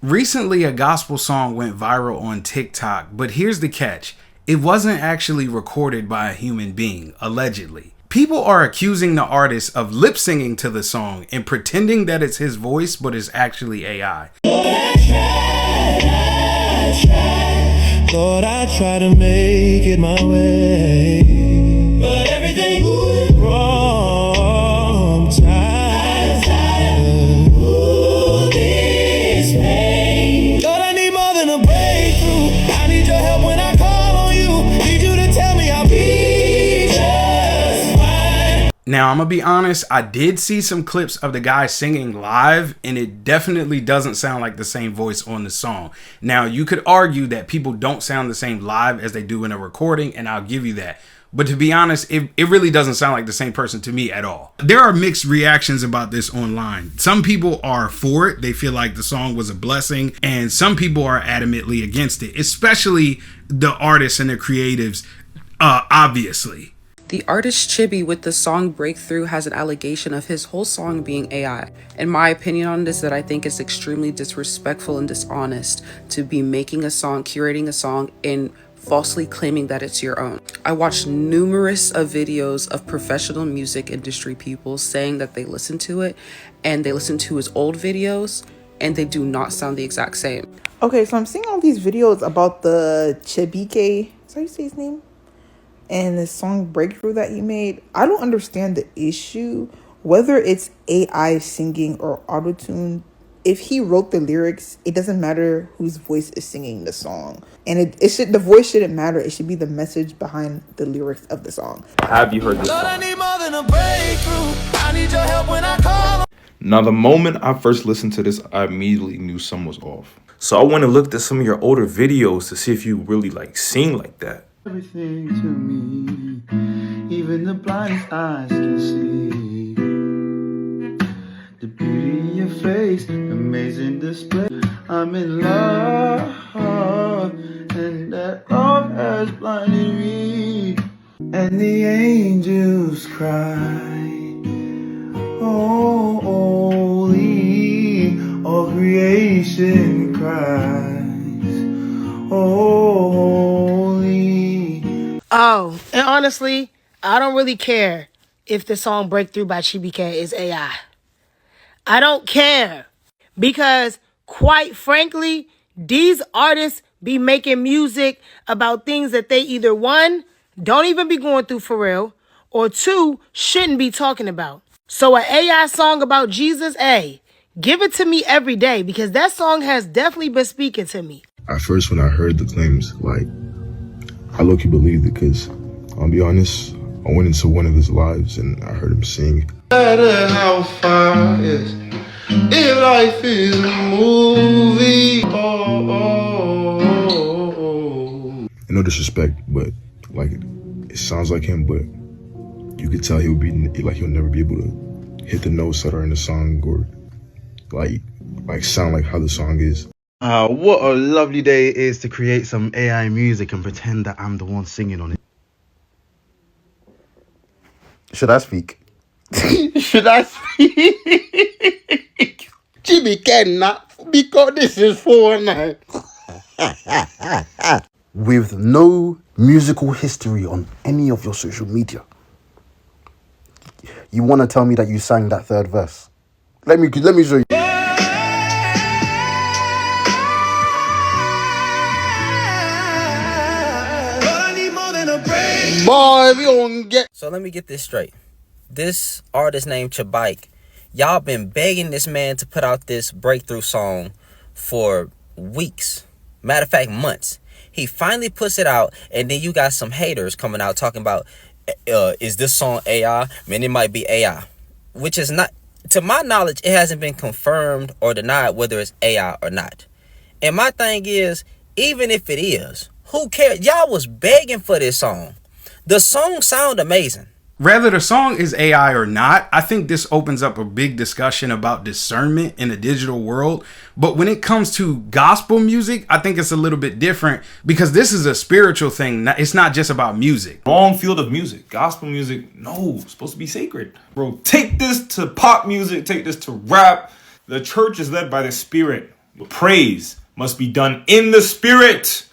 Recently, a gospel song went viral on TikTok, but here's the catch. It wasn't actually recorded by a human being, allegedly. People are accusing the artist of lip singing to the song and pretending that it's his voice, but it's actually AI. Lord, I try to make it my way, but everything went wrong. I'm tired of this pain. Lord, I need more than a breakthrough. I need your help when I call on you. Need you to tell me I'll be just fine. Now, I'm gonna be honest, I did see some clips of the guy singing live, and it definitely doesn't sound like the same voice on the song. Now, you could argue that people don't sound the same live as they do in a recording, and I'll give you that. But to be honest, it really doesn't sound like the same person to me at all. There are mixed reactions about this online. Some people are for it. They feel like the song was a blessing, and some people are adamantly against it, especially the artists and the creatives, obviously. The artist Chibi with the song Breakthrough has an allegation of his whole song being AI. In my opinion on this, that I think it's extremely disrespectful and dishonest to be making a song, curating a song, and falsely claiming that it's your own. I watched numerous of videos of professional music industry people saying that they listen to it and they listen to his old videos and they do not sound the exact same. Okay, so I'm seeing all these videos about the Chibike, is that how you say his name? And the song Breakthrough that he made. I don't understand the issue, whether it's AI singing or auto-tune. If he wrote the lyrics, it doesn't matter whose voice is singing the song. And the voice shouldn't matter. It should be the message behind the lyrics of the song. Have you heard this Lord, I song? need more than a breakthrough. I need your help when I call. Now, the moment I first listened to this, I immediately knew something was off. So I went and looked at some of your older videos to see if you really sing like that. Everything to me, even the blindest eyes can see. The beauty in your face, amazing display. I'm in love, and that love has blinded me. And the angels cry, oh, holy, all creation cries, oh, holy. Oh, and honestly, I don't really care if the song Breakthrough by Chibike is AI. I don't care because, quite frankly, these artists be making music about things that they either, one, don't even be going through for real, or two, shouldn't be talking about. So an AI song about Jesus, hey, give it to me every day because that song has definitely been speaking to me. At first, when I heard the claims, I low-key believed it because, I'll be honest, I went into one of his lives and I heard him sing. No matter how far, yes, if life is a movie, And no disrespect, but it sounds like him, but you could tell he'll never be able to hit the notes that are in the song or sound like how the song is. What a lovely day it is to create some AI music and pretend that I'm the one singing on it. Should I speak? Should I speak? Jimmy cannot, because this is Fortnite. With no musical history on any of your social media, you want to tell me that you sang that third verse? Let me show you. Boy, we gonna get. So let me get this straight. This artist named Chibike, y'all been begging this man to put out this breakthrough song for weeks. Matter of fact, months. He finally puts it out, and then you got some haters coming out talking about, is this song AI? Man, it might be AI. Which is not, to my knowledge, it hasn't been confirmed or denied whether it's AI or not. And my thing is, even if it is, who cares? Y'all was begging for this song. The song sound amazing. Whether the song is AI or not, I think this opens up a big discussion about discernment in a digital world. But when it comes to gospel music, I think it's a little bit different because this is a spiritual thing. It's not just about music. Wrong field of music. Gospel music, no, it's supposed to be sacred. Bro, take this to pop music, take this to rap. The church is led by the Spirit. But praise must be done in the spirit.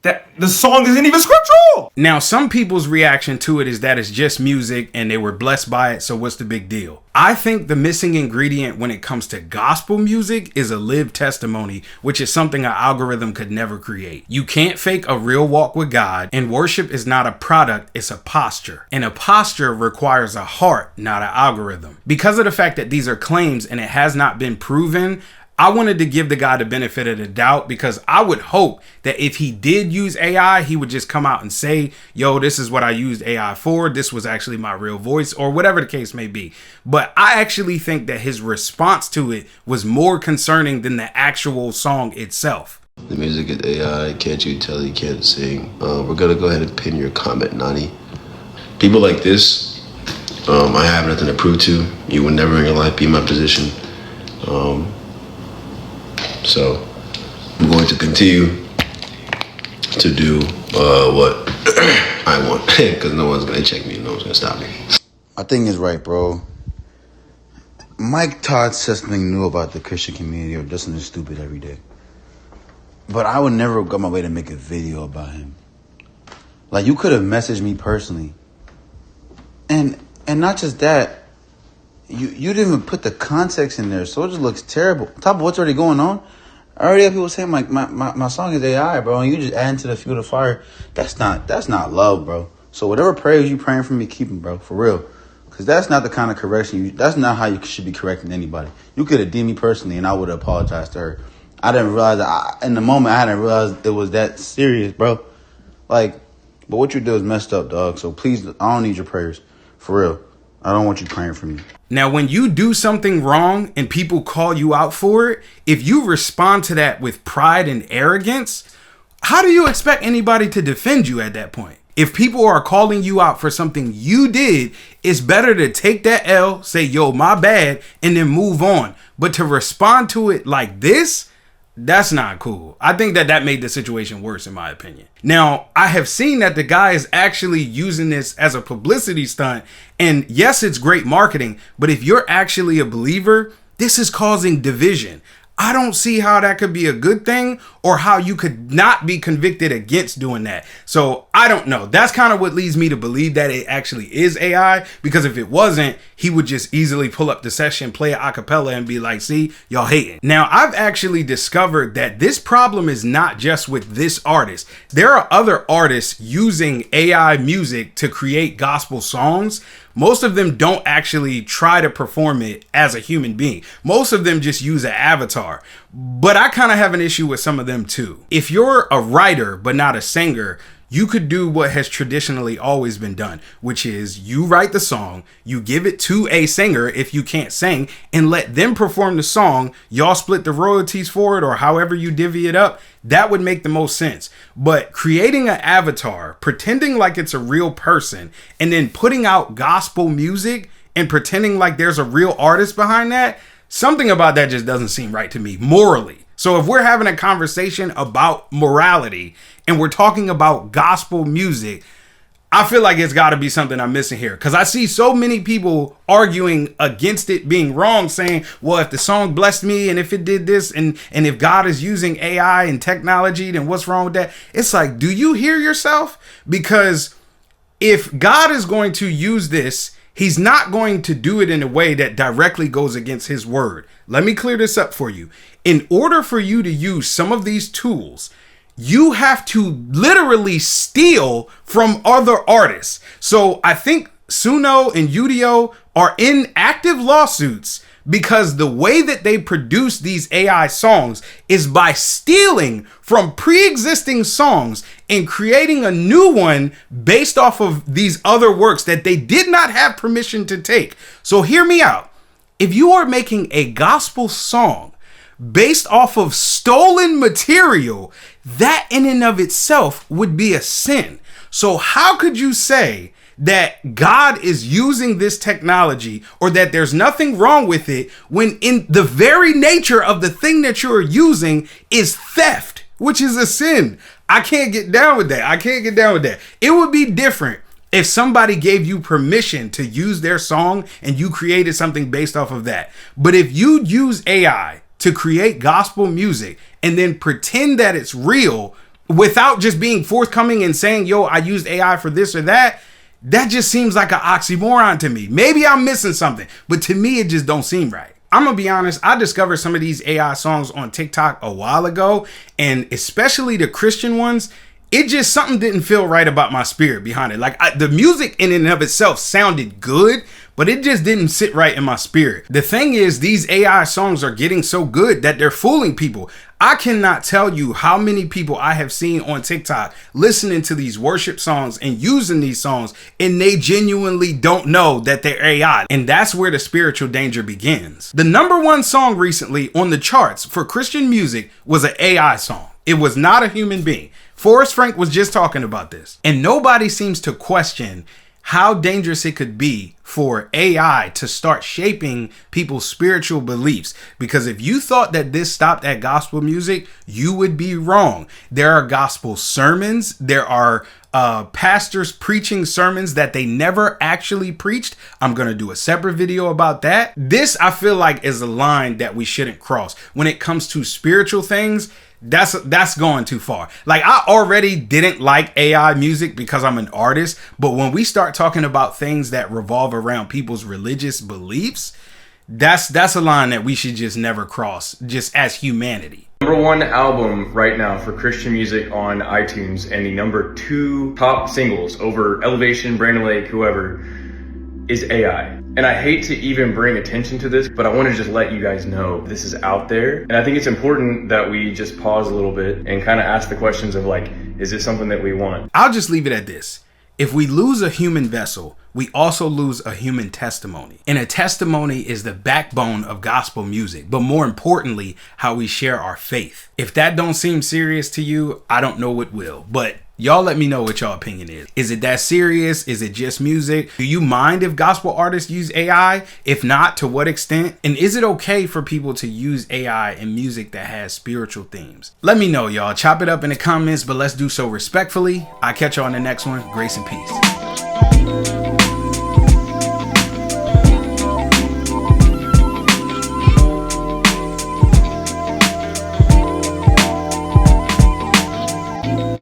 That the song isn't even scriptural. Now, some people's reaction to it is that it's just music and they were blessed by it, so what's the big deal? I think the missing ingredient when it comes to gospel music is a lived testimony, which is something an algorithm could never create. You can't fake a real walk with God, and worship is not a product, it's a posture. And a posture requires a heart, not an algorithm. Because of the fact that these are claims and it has not been proven, I wanted to give the guy the benefit of the doubt, because I would hope that if he did use AI, he would just come out and say, yo, this is what I used AI for. This was actually my real voice, or whatever the case may be. But I actually think that his response to it was more concerning than the actual song itself. The music is AI. Can't you tell he can't sing? We're going to go ahead and pin your comment, Nani. People like this, I have nothing to prove to. You would never in your life be in my position. So I'm going to continue to do what I want, because no one's going to check me and no one's going to stop me. I think it's right, bro. Mike Todd says something new about the Christian community, or just something stupid every day. But I would never go my way to make a video about him. Like, you could have messaged me personally. And not just that, you didn't even put the context in there, so it just looks terrible. On top of what's already going on, I already have people saying my song is AI, bro, and you just add into the fuel of fire. That's not love, bro. So whatever prayers you praying for me, keep them, bro, for real. Because that's not the kind of correction that's not how you should be correcting anybody. You could have DM'd me personally, and I would have apologized to her. I didn't realize in the moment, I hadn't realized it was that serious, bro. Like, but what you do is messed up, dog. So please, I don't need your prayers, for real. I don't want you praying for me. Now, when you do something wrong and people call you out for it, if you respond to that with pride and arrogance, how do you expect anybody to defend you at that point? If people are calling you out for something you did, it's better to take that L, say, yo, my bad, and then move on. But to respond to it like this, that's not cool. I think that made the situation worse, in my opinion. Now, I have seen that the guy is actually using this as a publicity stunt. And yes, it's great marketing, but if you're actually a believer, this is causing division. I don't see how that could be a good thing, or how you could not be convicted against doing that. So I don't know. That's kind of what leads me to believe that it actually is AI, because if it wasn't, he would just easily pull up the session, play it a cappella, and be like, see, y'all hating. Now, I've actually discovered that this problem is not just with this artist. There are other artists using AI music to create gospel songs. Most of them don't actually try to perform it as a human being. Most of them just use an avatar. But I kind of have an issue with some of them too. If you're a writer but not a singer, you could do what has traditionally always been done, which is you write the song, you give it to a singer if you can't sing, and let them perform the song. Y'all split the royalties for it, or however you divvy it up. That would make the most sense. But creating an avatar, pretending like it's a real person, and then putting out gospel music and pretending like there's a real artist behind that, something about that just doesn't seem right to me morally. So if we're having a conversation about morality and we're talking about gospel music, I feel like it's got to be something I'm missing here, because I see so many people arguing against it being wrong, saying, well, if the song blessed me and if it did this and if God is using AI and technology, then what's wrong with that? It's like, do you hear yourself? Because if God is going to use this, he's not going to do it in a way that directly goes against his word. Let me clear this up for you. In order for you to use some of these tools, you have to literally steal from other artists. So I think Suno and Udio are in active lawsuits because the way that they produce these AI songs is by stealing from pre-existing songs and creating a new one based off of these other works that they did not have permission to take. So hear me out. If you are making a gospel song based off of stolen material, that in and of itself would be a sin. So how could you say that God is using this technology, or that there's nothing wrong with it, when in the very nature of the thing that you're using is theft, which is a sin? I can't get down with that. It would be different if somebody gave you permission to use their song and you created something based off of that. But if you use AI to create gospel music and then pretend that it's real without just being forthcoming and saying, yo, I used AI for this or that, that just seems like an oxymoron to me. Maybe I'm missing something, but to me, it just don't seem right. I'm gonna be honest, I discovered some of these AI songs on TikTok a while ago, and especially the Christian ones, it just, something didn't feel right about my spirit behind it. Like the music in and of itself sounded good, but it just didn't sit right in my spirit. The thing is, these AI songs are getting so good that they're fooling people. I cannot tell you how many people I have seen on TikTok listening to these worship songs and using these songs, and they genuinely don't know that they're AI. And that's where the spiritual danger begins. The #1 song recently on the charts for Christian music was an AI song. It was not a human being. Forrest Frank was just talking about this. And nobody seems to question how dangerous it could be for AI to start shaping people's spiritual beliefs. Because if you thought that this stopped at gospel music, you would be wrong. There are gospel sermons. There are pastors preaching sermons that they never actually preached. I'm going to do a separate video about that. This, I feel like, is a line that we shouldn't cross. When it comes to spiritual things, that's going too far. Like, I already didn't like AI music because I'm an artist, but when we start talking about things that revolve around people's religious beliefs, that's a line that we should just never cross, just as humanity. #1 album right now for Christian music on iTunes, and the #2 top singles over Elevation, Brandon Lake, whoever, is AI. And I hate to even bring attention to this, but I want to just let you guys know this is out there. And I think it's important that we just pause a little bit and kind of ask the questions of, like, is this something that we want? I'll just leave it at this. If we lose a human vessel, we also lose a human testimony. And a testimony is the backbone of gospel music, but more importantly, how we share our faith. If that don't seem serious to you, I don't know what will. But y'all let me know what y'all opinion is. Is it that serious? Is it just music? Do you mind if gospel artists use AI? If not, to what extent? And is it okay for people to use AI in music that has spiritual themes? Let me know, y'all. Chop it up in the comments, but let's do so respectfully. I'll catch y'all on the next one. Grace and peace.